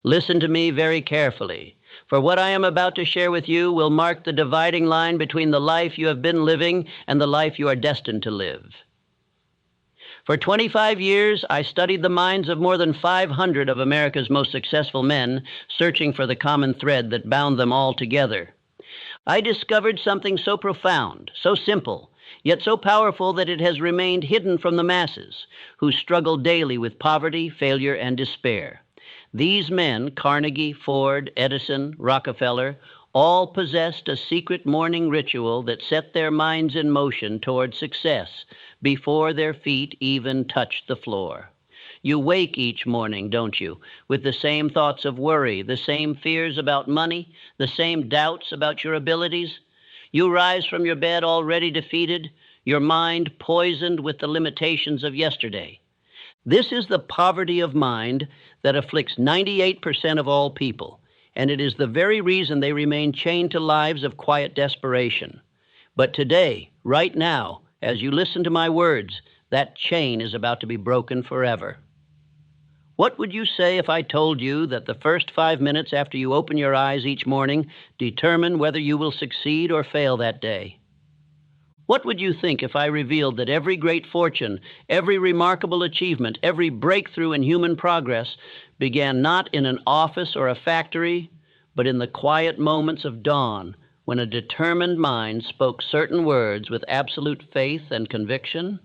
Listen to me very carefully, for what I am about to share with you will mark the dividing line between the life you have been living and the life you are destined to live. For 25 years, I studied the minds of more than 500 of America's most successful men, searching for the common thread that bound them all together. I discovered something so profound, so simple, yet so powerful that it has remained hidden from the masses, who struggle daily with poverty, failure, and despair. These men, Carnegie, Ford, Edison, Rockefeller, all possessed a secret morning ritual that set their minds in motion toward success before their feet even touched the floor. You wake each morning, don't you, with the same thoughts of worry, the same fears about money, the same doubts about your abilities? You rise from your bed already defeated, your mind poisoned with the limitations of yesterday. This is the poverty of mind that afflicts 98% of all people, and it is the very reason they remain chained to lives of quiet desperation. But today, right now, as you listen to my words, that chain is about to be broken forever. What would you say if I told you that the first 5 minutes after you open your eyes each morning determine whether you will succeed or fail that day? What would you think if I revealed that every great fortune, every remarkable achievement, every breakthrough in human progress began not in an office or a factory, but in the quiet moments of dawn when a determined mind spoke certain words with absolute faith and conviction?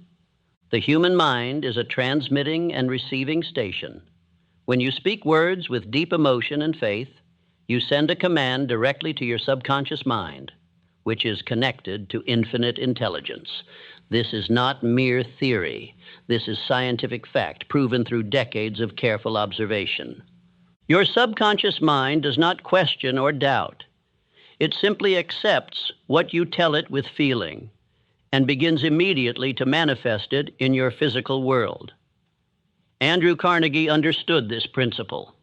The human mind is a transmitting and receiving station. When you speak words with deep emotion and faith, you send a command directly to your subconscious mind, which is connected to infinite intelligence. This is not mere theory. This is scientific fact, proven through decades of careful observation. Your subconscious mind does not question or doubt. It simply accepts what you tell it with feeling and begins immediately to manifest it in your physical world. Andrew Carnegie understood this principle.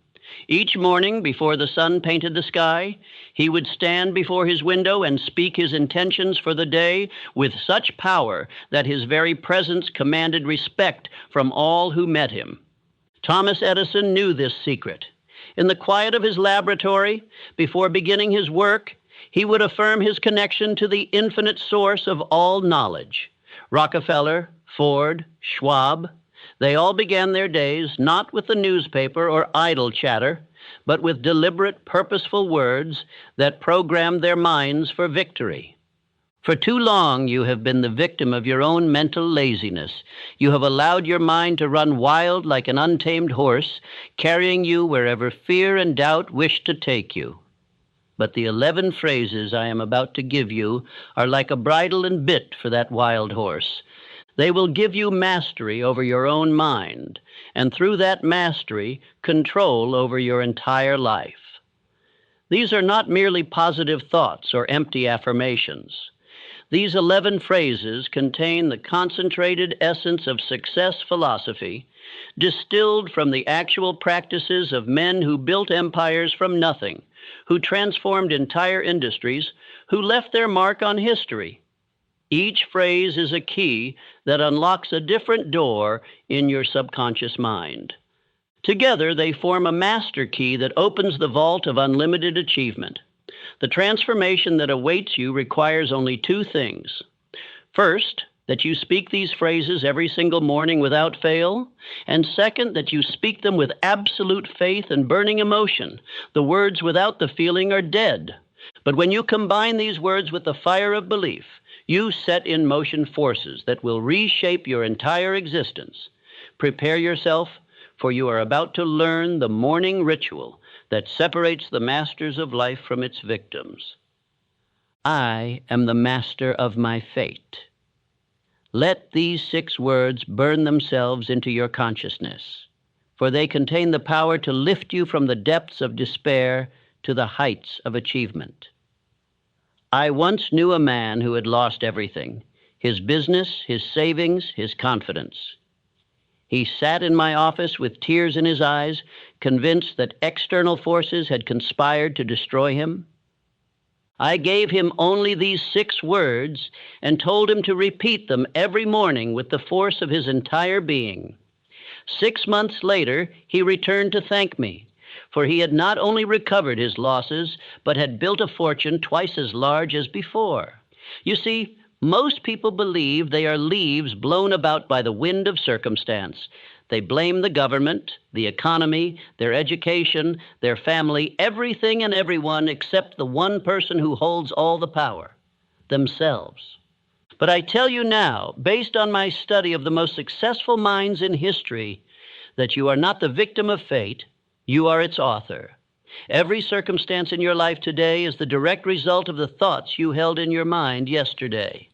Each morning, before the sun painted the sky, he would stand before his window and speak his intentions for the day with such power that his very presence commanded respect from all who met him. Thomas Edison knew this secret. In the quiet of his laboratory, before beginning his work, he would affirm his connection to the infinite source of all knowledge. Rockefeller, Ford, Schwab, they all began their days not with the newspaper or idle chatter, but with deliberate, purposeful words that programmed their minds for victory. For too long, you have been the victim of your own mental laziness. You have allowed your mind to run wild like an untamed horse, carrying you wherever fear and doubt wish to take you. But the 11 phrases I am about to give you are like a bridle and bit for that wild horse. They will give you mastery over your own mind, and through that mastery, control over your entire life. These are not merely positive thoughts or empty affirmations. These 11 phrases contain the concentrated essence of success philosophy, distilled from the actual practices of men who built empires from nothing, who transformed entire industries, who left their mark on history. Each phrase is a key that unlocks a different door in your subconscious mind. Together, they form a master key that opens the vault of unlimited achievement. The transformation that awaits you requires only 2 things. First, that you speak these phrases every single morning without fail, and second, that you speak them with absolute faith and burning emotion. The words without the feeling are dead. But when you combine these words with the fire of belief, you set in motion forces that will reshape your entire existence. Prepare yourself, for you are about to learn the morning ritual that separates the masters of life from its victims. I am the master of my fate. Let these 6 words burn themselves into your consciousness, for they contain the power to lift you from the depths of despair to the heights of achievement. I once knew a man who had lost everything: his business, his savings, his confidence. He sat in my office with tears in his eyes, convinced that external forces had conspired to destroy him. I gave him only these 6 words and told him to repeat them every morning with the force of his entire being. 6 months later, he returned to thank me, for he had not only recovered his losses, but had built a fortune twice as large as before. You see, most people believe they are leaves blown about by the wind of circumstance. They blame the government, the economy, their education, their family, everything and everyone except the one person who holds all the power, themselves. But I tell you now, based on my study of the most successful minds in history, that you are not the victim of fate, you are its author. Every circumstance in your life today is the direct result of the thoughts you held in your mind yesterday.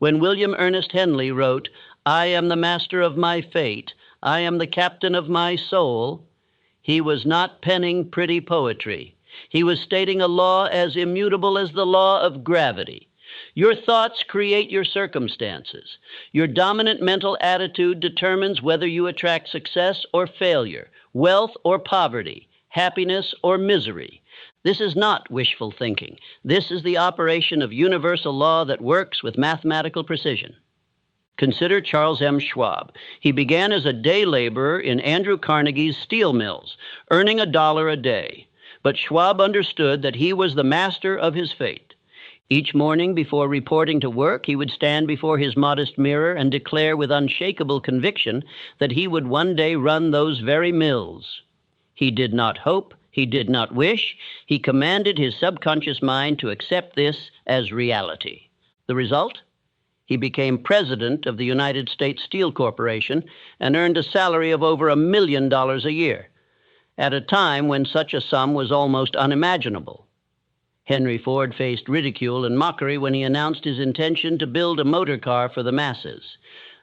When William Ernest Henley wrote, "I am the master of my fate, I am the captain of my soul," he was not penning pretty poetry. He was stating a law as immutable as the law of gravity. Your thoughts create your circumstances. Your dominant mental attitude determines whether you attract success or failure, wealth or poverty, happiness or misery. This is not wishful thinking. This is the operation of universal law that works with mathematical precision. Consider Charles M. Schwab. He began as a day laborer in Andrew Carnegie's steel mills, earning $1 a day. But Schwab understood that he was the master of his fate. Each morning before reporting to work, he would stand before his modest mirror and declare with unshakable conviction that he would one day run those very mills. He did not hope, he did not wish, he commanded his subconscious mind to accept this as reality. The result? He became president of the United States Steel Corporation and earned a salary of over $1 million a year, at a time when such a sum was almost unimaginable. Henry Ford faced ridicule and mockery when he announced his intention to build a motor car for the masses.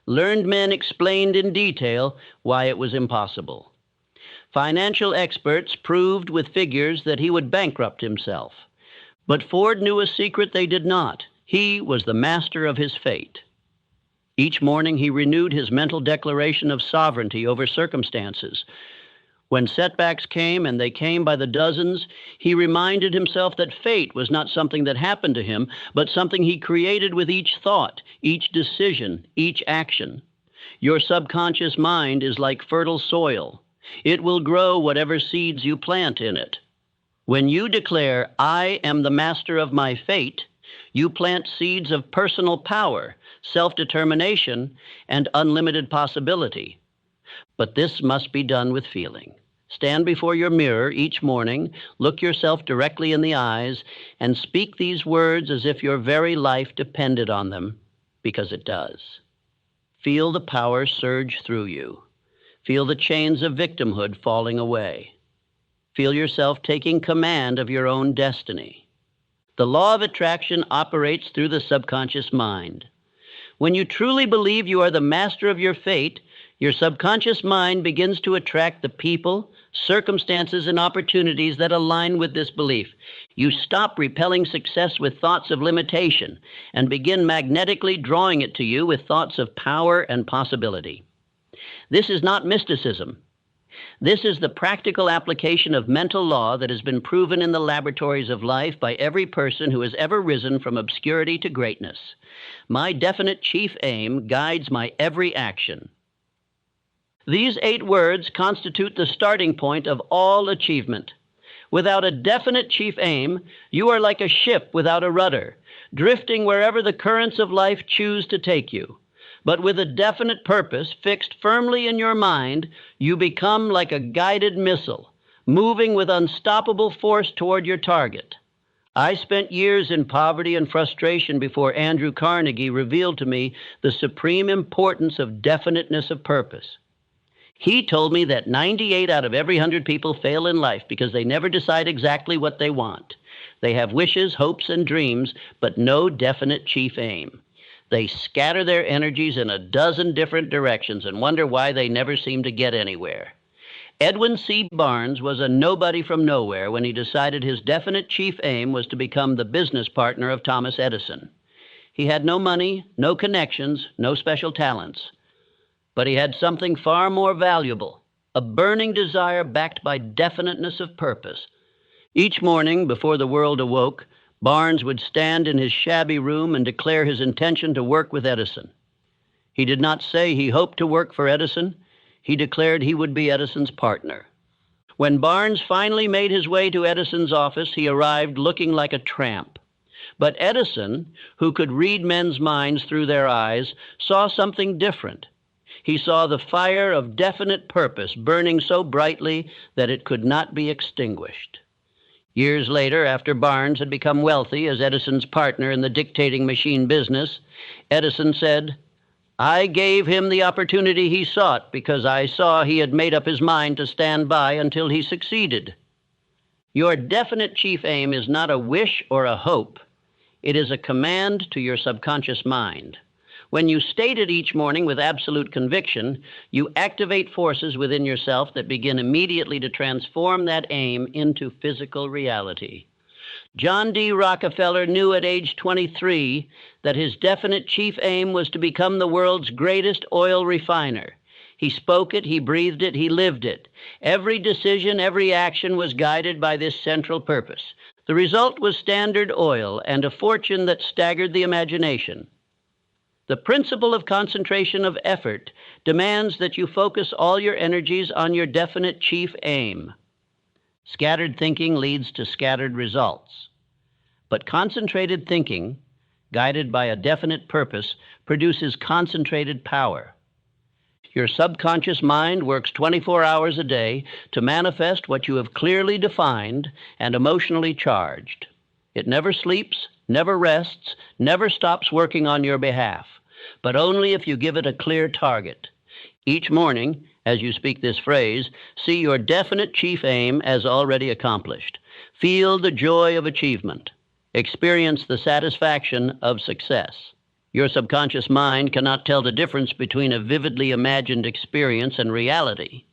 Learned men explained in detail why it was impossible. Financial experts proved with figures that he would bankrupt himself. But Ford knew a secret they did not. He was the master of his fate. Each morning he renewed his mental declaration of sovereignty over circumstances. When setbacks came, and they came by the dozens, he reminded himself that fate was not something that happened to him, but something he created with each thought, each decision, each action. Your subconscious mind is like fertile soil. It will grow whatever seeds you plant in it. When you declare, "I am the master of my fate," you plant seeds of personal power, self-determination, and unlimited possibility. But this must be done with feeling. Stand before your mirror each morning, look yourself directly in the eyes, and speak these words as if your very life depended on them, because it does. Feel the power surge through you. Feel the chains of victimhood falling away. Feel yourself taking command of your own destiny. The law of attraction operates through the subconscious mind. When you truly believe you are the master of your fate, your subconscious mind begins to attract the people, circumstances, and opportunities that align with this belief. You stop repelling success with thoughts of limitation and begin magnetically drawing it to you with thoughts of power and possibility. This is not mysticism. This is the practical application of mental law that has been proven in the laboratories of life by every person who has ever risen from obscurity to greatness. My definite chief aim guides my every action. These 8 words constitute the starting point of all achievement. Without a definite chief aim, you are like a ship without a rudder, drifting wherever the currents of life choose to take you. But with a definite purpose fixed firmly in your mind, you become like a guided missile, moving with unstoppable force toward your target. I spent years in poverty and frustration before Andrew Carnegie revealed to me the supreme importance of definiteness of purpose. He told me that 98 out of every 100 people fail in life because they never decide exactly what they want. They have wishes, hopes, and dreams, but no definite chief aim. They scatter their energies in a dozen different directions and wonder why they never seem to get anywhere. Edwin C. Barnes was a nobody from nowhere when he decided his definite chief aim was to become the business partner of Thomas Edison. He had no money, no connections, no special talents. But he had something far more valuable, a burning desire backed by definiteness of purpose. Each morning, before the world awoke, Barnes would stand in his shabby room and declare his intention to work with Edison. He did not say he hoped to work for Edison. He declared he would be Edison's partner. When Barnes finally made his way to Edison's office, he arrived looking like a tramp. But Edison, who could read men's minds through their eyes, saw something different. He saw the fire of definite purpose burning so brightly that it could not be extinguished. Years later, after Barnes had become wealthy as Edison's partner in the dictating machine business, Edison said, "I gave him the opportunity he sought because I saw he had made up his mind to stand by until he succeeded." Your definite chief aim is not a wish or a hope. It is a command to your subconscious mind. When you state it each morning with absolute conviction, you activate forces within yourself that begin immediately to transform that aim into physical reality. John D. Rockefeller knew at age 23 that his definite chief aim was to become the world's greatest oil refiner. He spoke it, he breathed it, he lived it. Every decision, every action was guided by this central purpose. The result was Standard Oil and a fortune that staggered the imagination. The principle of concentration of effort demands that you focus all your energies on your definite chief aim. Scattered thinking leads to scattered results. But concentrated thinking, guided by a definite purpose, produces concentrated power. Your subconscious mind works 24 hours a day to manifest what you have clearly defined and emotionally charged. It never sleeps, never rests, never stops working on your behalf, but only if you give it a clear target. Each morning, as you speak this phrase, see your definite chief aim as already accomplished. Feel the joy of achievement. Experience the satisfaction of success. Your subconscious mind cannot tell the difference between a vividly imagined experience and reality.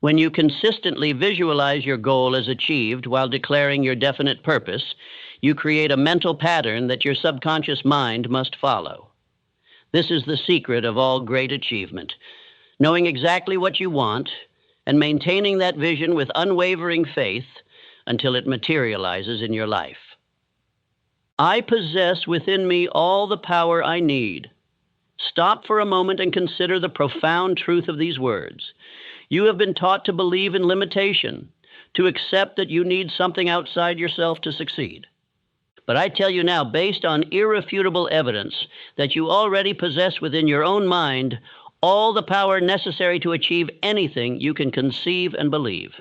When you consistently visualize your goal as achieved while declaring your definite purpose, you create a mental pattern that your subconscious mind must follow. This is the secret of all great achievement, knowing exactly what you want and maintaining that vision with unwavering faith until it materializes in your life. I possess within me all the power I need. Stop for a moment and consider the profound truth of these words. You have been taught to believe in limitation, to accept that you need something outside yourself to succeed. But I tell you now, based on irrefutable evidence, that you already possess within your own mind all the power necessary to achieve anything you can conceive and believe.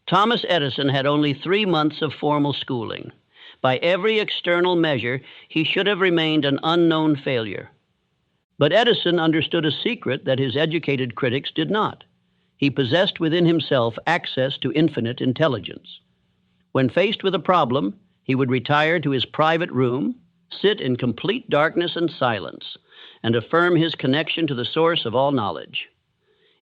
Thomas Edison had only 3 months of formal schooling. By every external measure, he should have remained an unknown failure. But Edison understood a secret that his educated critics did not. He possessed within himself access to infinite intelligence. When faced with a problem, he would retire to his private room, sit in complete darkness and silence, and affirm his connection to the source of all knowledge.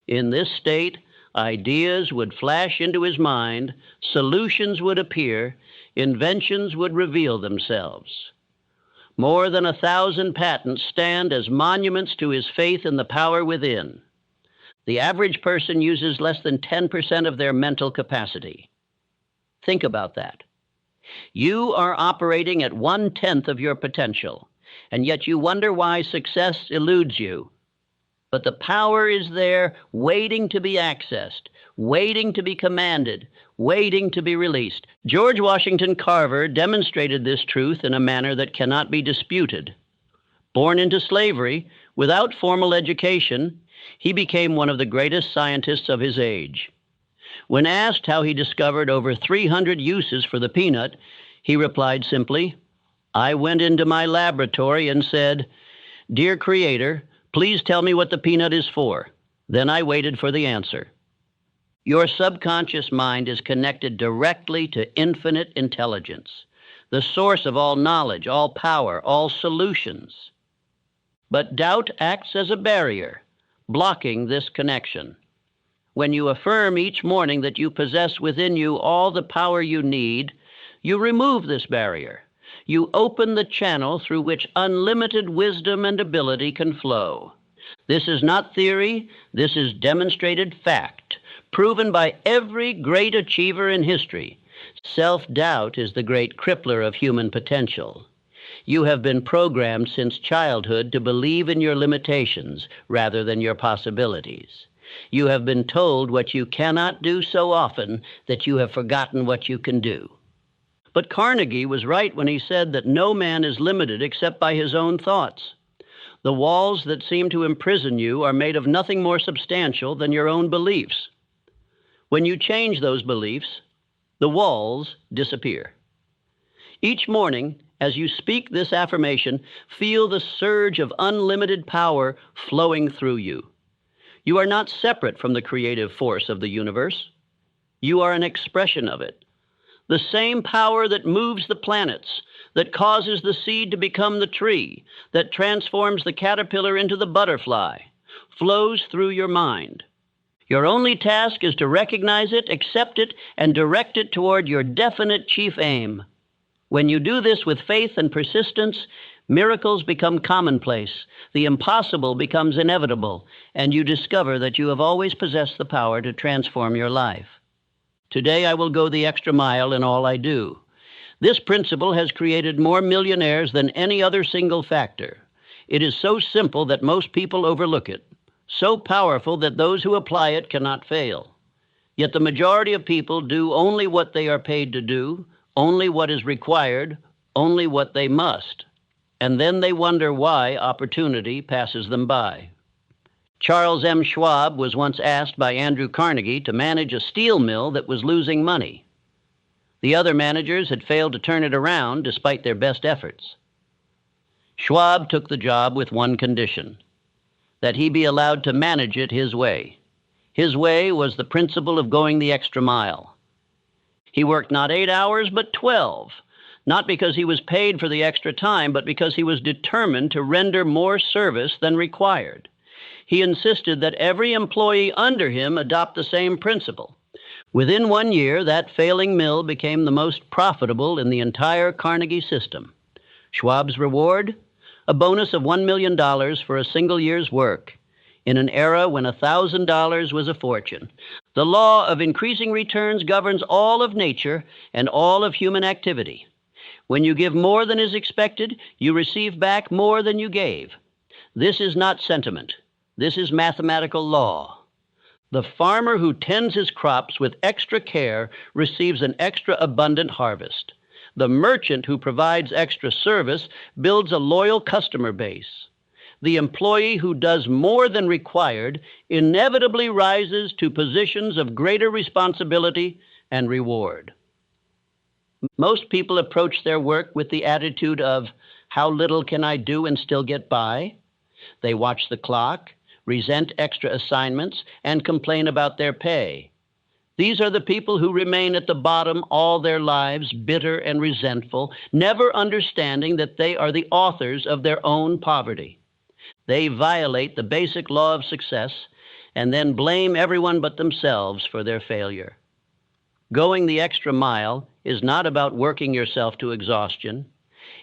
In this state, ideas would flash into his mind, solutions would appear, inventions would reveal themselves. More than 1,000 patents stand as monuments to his faith in the power within. The average person uses less than 10% of their mental capacity. Think about that. You are operating at 1/10 of your potential, and yet you wonder why success eludes you. But the power is there, waiting to be accessed, waiting to be commanded, waiting to be released. George Washington Carver demonstrated this truth in a manner that cannot be disputed. Born into slavery, without formal education, he became one of the greatest scientists of his age. When asked how he discovered over 300 uses for the peanut, he replied simply, "I went into my laboratory and said, 'Dear Creator, please tell me what the peanut is for.' Then I waited for the answer." Your subconscious mind is connected directly to infinite intelligence, the source of all knowledge, all power, all solutions. But doubt acts as a barrier, blocking this connection. When you affirm each morning that you possess within you all the power you need, you remove this barrier. You open the channel through which unlimited wisdom and ability can flow. This is not theory, this is demonstrated fact, proven by every great achiever in history. Self-doubt is the great crippler of human potential. You have been programmed since childhood to believe in your limitations rather than your possibilities. You have been told what you cannot do so often that you have forgotten what you can do. But Carnegie was right when he said that no man is limited except by his own thoughts. The walls that seem to imprison you are made of nothing more substantial than your own beliefs. When you change those beliefs, the walls disappear. Each morning, as you speak this affirmation, feel the surge of unlimited power flowing through you. You are not separate from the creative force of the universe. You are an expression of it. The same power that moves the planets, that causes the seed to become the tree, that transforms the caterpillar into the butterfly, flows through your mind. Your only task is to recognize it, accept it, and direct it toward your definite chief aim. When you do this with faith and persistence, miracles become commonplace, the impossible becomes inevitable, and you discover that you have always possessed the power to transform your life. Today I will go the extra mile in all I do. This principle has created more millionaires than any other single factor. It is so simple that most people overlook it, so powerful that those who apply it cannot fail. Yet the majority of people do only what they are paid to do, only what is required, only what they must. And then they wonder why opportunity passes them by. Charles M. Schwab was once asked by Andrew Carnegie to manage a steel mill that was losing money. The other managers had failed to turn it around despite their best efforts. Schwab took the job with one condition: that he be allowed to manage it his way. His way was the principle of going the extra mile. He worked not 8 hours, but 12, not because he was paid for the extra time, but because he was determined to render more service than required. He insisted that every employee under him adopt the same principle. Within 1 year, that failing mill became the most profitable in the entire Carnegie system. Schwab's reward? A bonus of $1 million for a single year's work, in an era when $1,000 was a fortune. The law of increasing returns governs all of nature and all of human activity. When you give more than is expected, you receive back more than you gave. This is not sentiment. This is mathematical law. The farmer who tends his crops with extra care receives an extra abundant harvest. The merchant who provides extra service builds a loyal customer base. The employee who does more than required inevitably rises to positions of greater responsibility and reward. Most people approach their work with the attitude of, how little can I do and still get by? They watch the clock, resent extra assignments, and complain about their pay. These are the people who remain at the bottom all their lives, bitter and resentful, never understanding that they are the authors of their own poverty. They violate the basic law of success and then blame everyone but themselves for their failure. Going the extra mile is not about working yourself to exhaustion.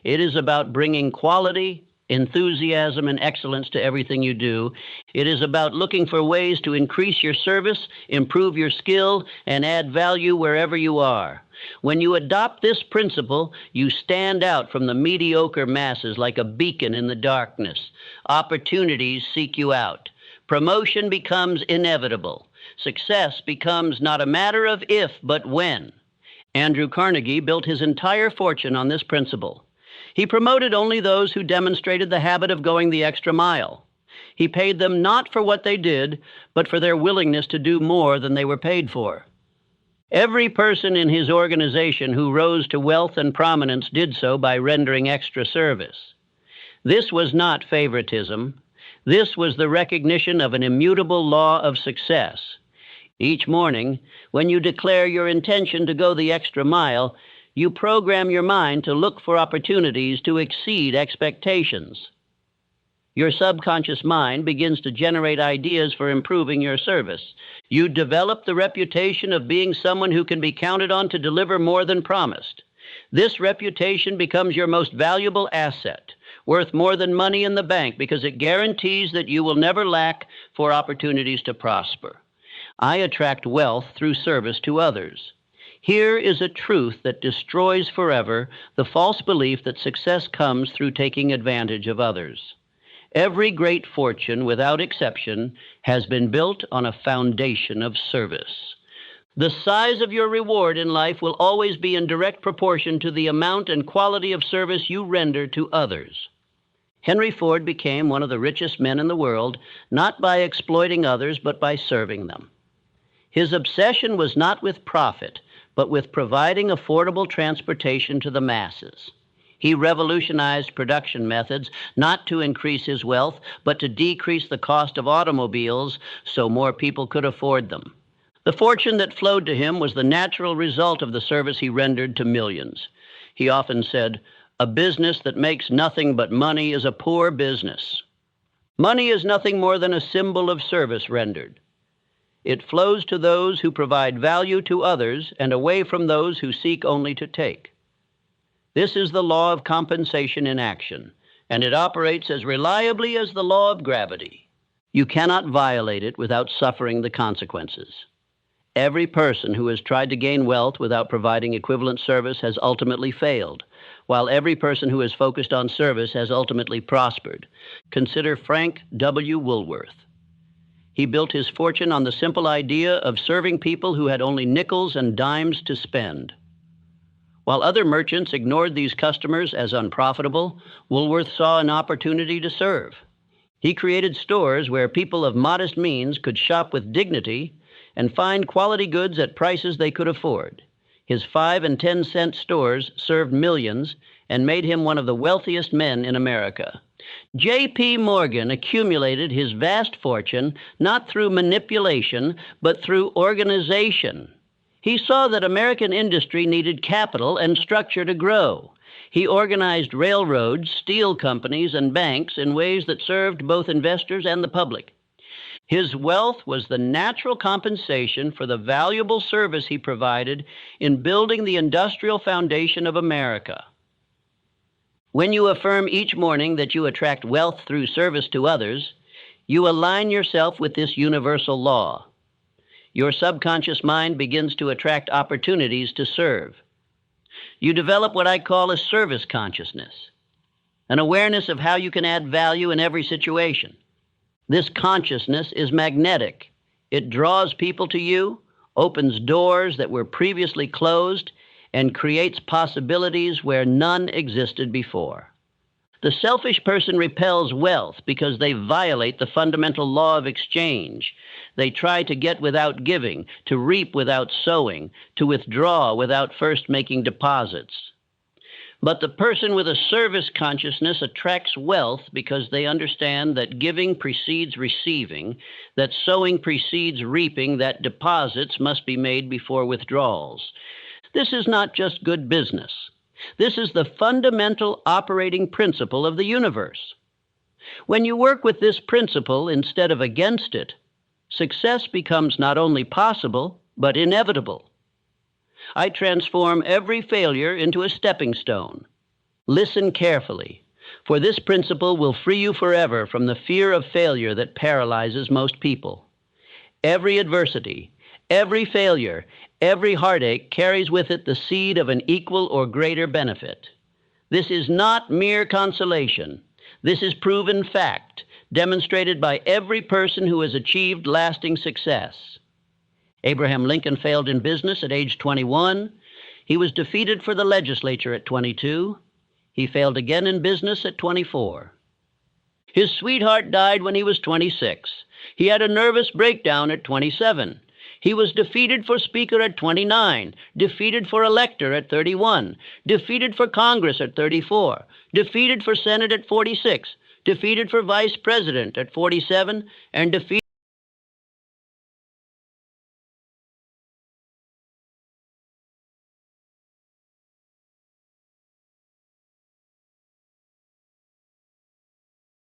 It is about bringing quality, enthusiasm, and excellence to everything you do. It is about looking for ways to increase your service, improve your skill, and add value wherever you are. When you adopt this principle, you stand out from the mediocre masses like a beacon in the darkness. Opportunities seek you out. Promotion becomes inevitable. Success becomes not a matter of if, but when. Andrew Carnegie built his entire fortune on this principle. He promoted only those who demonstrated the habit of going the extra mile. He paid them not for what they did, but for their willingness to do more than they were paid for. Every person in his organization who rose to wealth and prominence did so by rendering extra service. This was not favoritism. This was the recognition of an immutable law of success. Each morning, when you declare your intention to go the extra mile, you program your mind to look for opportunities to exceed expectations. Your subconscious mind begins to generate ideas for improving your service. You develop the reputation of being someone who can be counted on to deliver more than promised. This reputation becomes your most valuable asset, worth more than money in the bank, because it guarantees that you will never lack for opportunities to prosper. I attract wealth through service to others. Here is a truth that destroys forever the false belief that success comes through taking advantage of others. Every great fortune, without exception, has been built on a foundation of service. The size of your reward in life will always be in direct proportion to the amount and quality of service you render to others. Henry Ford became one of the richest men in the world, not by exploiting others, but by serving them. His obsession was not with profit, but with providing affordable transportation to the masses. He revolutionized production methods not to increase his wealth, but to decrease the cost of automobiles so more people could afford them. The fortune that flowed to him was the natural result of the service he rendered to millions. He often said, "A business that makes nothing but money is a poor business." Money is nothing more than a symbol of service rendered. It flows to those who provide value to others and away from those who seek only to take. This is the law of compensation in action, and it operates as reliably as the law of gravity. You cannot violate it without suffering the consequences. Every person who has tried to gain wealth without providing equivalent service has ultimately failed, while every person who has focused on service has ultimately prospered. Consider Frank W. Woolworth. He built his fortune on the simple idea of serving people who had only nickels and dimes to spend. While other merchants ignored these customers as unprofitable, Woolworth saw an opportunity to serve. He created stores where people of modest means could shop with dignity and find quality goods at prices they could afford. His 5 and 10 cent stores served millions and made him one of the wealthiest men in America. J.P. Morgan accumulated his vast fortune not through manipulation, but through organization. He saw that American industry needed capital and structure to grow. He organized railroads, steel companies, and banks in ways that served both investors and the public. His wealth was the natural compensation for the valuable service he provided in building the industrial foundation of America. When you affirm each morning that you attract wealth through service to others, you align yourself with this universal law. Your subconscious mind begins to attract opportunities to serve. You develop what I call a service consciousness, an awareness of how you can add value in every situation. This consciousness is magnetic. It draws people to you, opens doors that were previously closed, and creates possibilities where none existed before. The selfish person repels wealth because they violate the fundamental law of exchange. They try to get without giving, to reap without sowing, to withdraw without first making deposits. But the person with a service consciousness attracts wealth because they understand that giving precedes receiving, that sowing precedes reaping, that deposits must be made before withdrawals. This is not just good business. This is the fundamental operating principle of the universe. When you work with this principle instead of against it, success becomes not only possible, but inevitable. I transform every failure into a stepping stone. Listen carefully, for this principle will free you forever from the fear of failure that paralyzes most people. Every adversity, every failure, every heartache carries with it the seed of an equal or greater benefit. This is not mere consolation. This is proven fact, demonstrated by every person who has achieved lasting success. Abraham Lincoln failed in business at age 21. He was defeated for the legislature at 22. He failed again in business at 24. His sweetheart died when he was 26. He had a nervous breakdown at 27. He was defeated for Speaker at 29, defeated for Elector at 31, defeated for Congress at 34, defeated for Senate at 46, defeated for Vice President at 47, and defeated